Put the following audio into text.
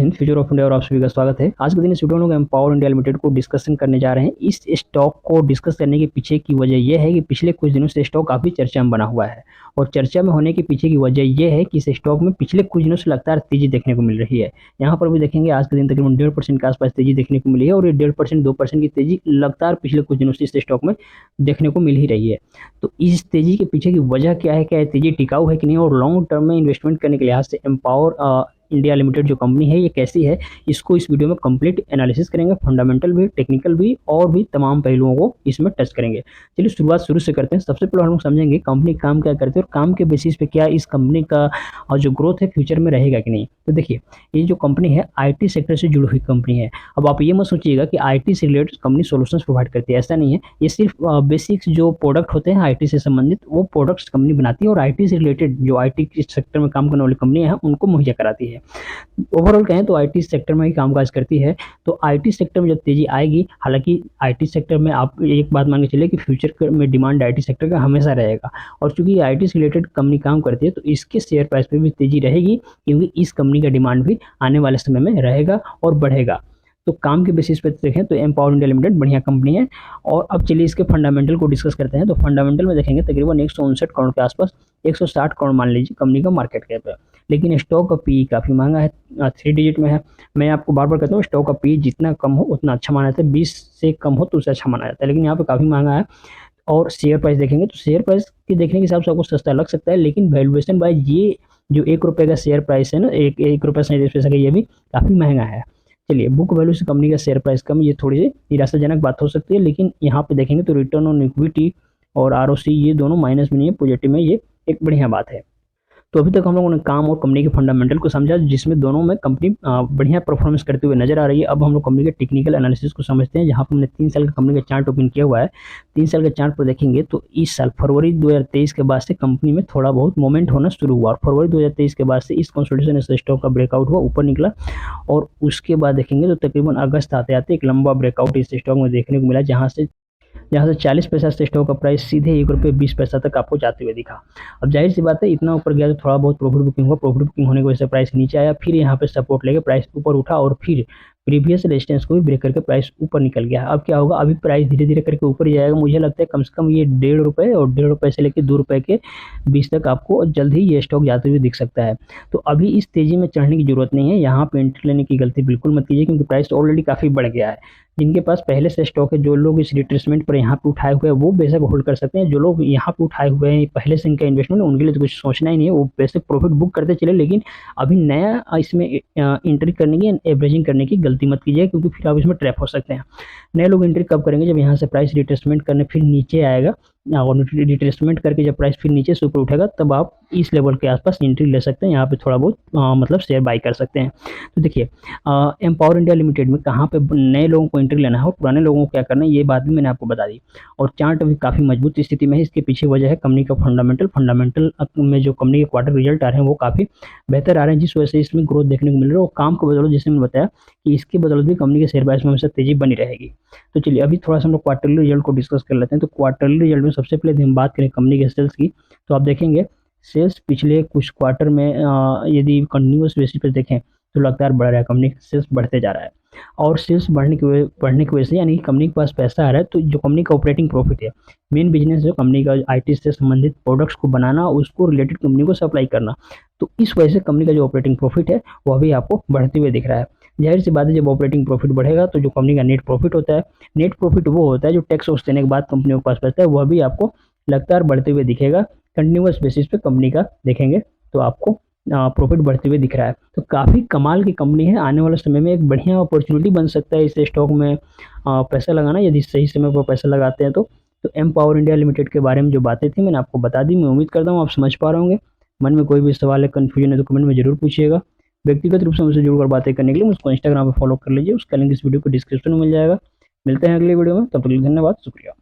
Hind, future of India और आप सभी का स्वागत है। आज के दिन इस वीडियो में लोग एम्पावर इंडिया लिमिटेड को डिस्कशन करने जा रहे हैं। इस स्टॉक को डिस्कस करने के पीछे की वजह यह है कि पिछले कुछ दिनों से स्टॉक काफी चर्चा में बना हुआ है और चर्चा में होने के पीछे की वजह यह है कि इस स्टॉक में पिछले कुछ दिनों से लगातार तेजी देखने को मिल रही है। यहाँ पर भी देखेंगे आज के दिन तकरीबन 1.5% के आसपास तेजी देखने को मिली है और ये 1.5% 2% की तेजी लगातार पिछले कुछ दिनों से इस स्टॉक में देखने को मिल ही रही है। तो इस तेजी के पीछे की वजह क्या है, क्या तेजी टिकाऊ है कि नहीं, और लॉन्ग टर्म में इन्वेस्टमेंट करने के लिहाज से एम्पावर इंडिया लिमिटेड जो कंपनी है ये कैसी है, इसको इस वीडियो में कंप्लीट एनालिसिस करेंगे। फंडामेंटल भी, टेक्निकल भी और भी तमाम पहलुओं को इसमें टच करेंगे। चलिए शुरुआत शुरू से करते हैं। सबसे पहले हम लोग समझेंगे कंपनी काम क्या करती है और काम के बेसिस पे क्या इस कंपनी का जो ग्रोथ है फ्यूचर में रहेगा कि नहीं। तो देखिए, ये जो कंपनी है आईटी सेक्टर से जुड़ी हुई कंपनी है। अब आप ये मत सोचिएगा कि आईटी से रिलेटेड कंपनी सॉल्यूशंस प्रोवाइड करती है, ऐसा नहीं है। ये सिर्फ बेसिक्स जो प्रोडक्ट होते हैं आईटी से संबंधित वो प्रोडक्ट्स कंपनी बनाती है और आईटी से रिलेटेड जो आईटी सेक्टर में काम करने वाली कंपनियां हैं उनको मुहैया कराती है। ओवरऑल कहें तो आईटी सेक्टर में ही कामकाज करती है। तो आईटी सेक्टर में जब तेजी आएगी, हालांकि आईटी सेक्टर में आप एक बात मान के चलिए कि फ्यूचर में डिमांड आईटी सेक्टर का हमेशा रहेगा और चूंकि आईटी से रिलेटेड कंपनी काम करती है तो इसके शेयर प्राइस पे भी तेजी रहेगी, क्योंकि इस कंपनी का डिमांड भी आने वाले समय में रहेगा और बढ़ेगा। तो काम के बेसिस पे देखें तो एम्पावर इंडिया लिमिटेड बढ़िया कंपनी है। और अब चलिए इसके फंडामेंटल को डिस्कस करते हैं। तो फंडामेंटल में देखेंगे तकरीबन 159 करोड़ के आसपास, 160 करोड़ मान लीजिए कंपनी का मार्केट कैप है, लेकिन स्टॉक का पी काफ़ी महंगा है, 3 डिजिट में है। मैं आपको बार बार कहता हूँ स्टॉक का पी जितना कम हो उतना अच्छा माना जाता है, 20 से कम हो तो उसे अच्छा माना जाता है, लेकिन यहाँ पे काफ़ी महंगा है। और शेयर प्राइस देखेंगे तो शेयर प्राइस के देखने के हिसाब से आपको सस्ता लग सकता है, लेकिन वैल्यूएशन वाइज ये जो 1 रुपये का शेयर प्राइस है ना, एक रुपये 37 पैसे का, ये भी काफ़ी महंगा है। चलिए, बुक वैल्यू से कंपनी का शेयर प्राइस कम, ये थोड़ी सी निराशाजनक बात हो सकती है, लेकिन यहाँ पे देखेंगे तो रिटर्न ऑन इक्विटी और आरओसी ये दोनों माइनस में नहीं है, पॉजिटिव में, ये एक बढ़िया बात है। तो अभी तक हम लोगों ने काम और कंपनी के फंडामेंटल को समझा, जिसमें दोनों में कंपनी बढ़िया परफॉर्मेंस करते हुए नजर आ रही है। अब हम लोग कंपनी के टेक्निकल एनालिसिस को समझते हैं, जहां पर हमने 3 साल का कंपनी का चार्ट ओपन किया हुआ है। 3 साल के चार्ट पर देखेंगे तो इस साल फरवरी 2023 के बाद से कंपनी में थोड़ा बहुत मोमेंट होना शुरू हुआ और फरवरी 2023 के बाद से इस कंसोलिडेशन स्टॉक का ब्रेकआउट हुआ, ऊपर निकला और उसके बाद देखेंगे तो तकरीबन अगस्त आते आते एक लंबा ब्रेकआउट इस स्टॉक में देखने को मिला, जहाँ से 40 पैसा से स्टॉक का प्राइस सीधे 1 रुपये 20 पैसा तक आपको जाते हुए दिखा। अब जाहिर सी बात है इतना ऊपर गया तो थोड़ा बहुत प्रॉफिट बुकिंग हुआ, प्रॉफिट बुकिंग होने की वजह से प्राइस नीचे आया, फिर यहाँ पे सपोर्ट लेके प्राइस ऊपर उठा और फिर प्रीवियस रेजिस्टेंस को भी ब्रेक करके प्राइस ऊपर निकल गया। अब क्या होगा, अभी प्राइस धीरे धीरे करके ऊपर ही जाएगा। मुझे लगता है कम से कम ये 1.5 रुपये और 1.5 रुपये से लेकर 2 रुपये के बीच तक आपको जल्द ही ये स्टॉक जाते हुए दिख सकता है। तो अभी इस तेजी में चढ़ने की जरूरत नहीं है, यहाँ पे एंट्री लेने की गलती बिल्कुल मत कीजिए, क्योंकि प्राइस ऑलरेडी काफ़ी बढ़ गया है। जिनके पास पहले से स्टॉक है, जो लोग इस रिट्रेसमेंट पर यहाँ पे उठाए हुए हैं वो बेशक होल्ड कर सकते हैं। जो लोग यहाँ पे उठाए हुए हैं पहले से इनका इन्वेस्टमेंट है, उनके लिए तो कुछ सोचना ही नहीं है, वो बेशक प्रॉफिट बुक करते चले, लेकिन अभी नया इसमें एंट्री करने की, एवरेजिंग करने की गलती मत कीजिए, क्योंकि फिर आप इसमें ट्रैप हो सकते हैं। नए लोग एंट्री कब करेंगे, जब यहाँ से प्राइस रिट्रेसमेंट करने फिर नीचे आएगा और रिट्रेसमेंट करके जब प्राइस फिर नीचे से ऊपर उठेगा तब आप इस लेवल के आसपास एंट्री ले सकते हैं। यहाँ पे थोड़ा बहुत मतलब शेयर बाई कर सकते हैं। तो देखिए, एम्पावर इंडिया लिमिटेड में कहाँ पे नए लोगों को एंट्री लेना है और पुराने लोगों को क्या करना है, ये बात भी मैंने आपको बता दी। और चार्ट अभी काफ़ी मजबूत स्थिति में है। इसके पीछे वजह है कंपनी का फंडामेंटल में जो कंपनी के क्वार्टर रिजल्ट आ रहे हैं वो काफ़ी बेहतर आ रहे हैं, जिस वजह से इसमें ग्रोथ देखने को मिल रहा है। और काम को बदौलत, जैसे मैंने बताया कि इसकी बदौलत भी कंपनी के शेयर प्राइस में हमेशा तेजी बनी रहेगी। तो चलिए अभी थोड़ा सा हम लोग क्वार्टरली रिजल्ट को डिस्कस कर लेते हैं। तो क्वार्टरली रिजल्ट में सबसे पहले हम बात करें कंपनी के सेल्स की, तो आप देखेंगे सेल्स पिछले कुछ क्वार्टर में यदि कंटिन्यूस बेसिस पर देखें तो लगातार बढ़ रहा है, कंपनी का सेल्स बढ़ते जा रहा है। और सेल्स बढ़ने की वजह से यानी कि कंपनी के पास पैसा आ रहा है, तो जो कंपनी का ऑपरेटिंग प्रॉफिट है, मेन बिजनेस जो कंपनी का आईटी से संबंधित प्रोडक्ट्स को बनाना, उसको रिलेटेड कंपनी को सप्लाई करना, तो इस वजह से कंपनी का जो ऑपरेटिंग प्रॉफिट है वो अभी आपको बढ़ते हुए दिख रहा है। जाहिर सी बात है, जब ऑपरेटिंग प्रॉफिट बढ़ेगा तो जो कंपनी का नेट प्रॉफिट होता है, नेट प्रॉफिट वो होता है जो टैक्स वैक्स देने के बाद कंपनियों के पास बचता है, वह भी आपको लगातार बढ़ते हुए दिखेगा। कंटिन्यूस बेसिस पे कंपनी का देखेंगे तो आपको प्रॉफिट बढ़ते हुए दिख रहा है। तो काफ़ी कमाल की कंपनी है। आने वाले समय में एक बढ़िया अपॉर्चुनिटी बन सकता है इस स्टॉक में पैसा लगाना, यदि सही समय पर पैसा लगाते हैं तो एम्पावर इंडिया लिमिटेड के बारे में जो बातें थी मैंने आपको बता दी। मैं उम्मीद करता हूँ आप समझ पा रहे होंगे। मन में कोई भी सवाल है, कन्फ्यूजन है तो कमेंट में जरूर पूछिएगा। व्यक्तिगत रूप से मुझसे जुड़कर बातें करने के लिए मुझको इंस्टाग्राम पर फॉलो कर लीजिए, उसका लिंक इस वीडियो को डिस्क्रिप्शन में मिल जाएगा। मिलते हैं अगले वीडियो में, तब तक के लिए धन्यवाद, शुक्रिया।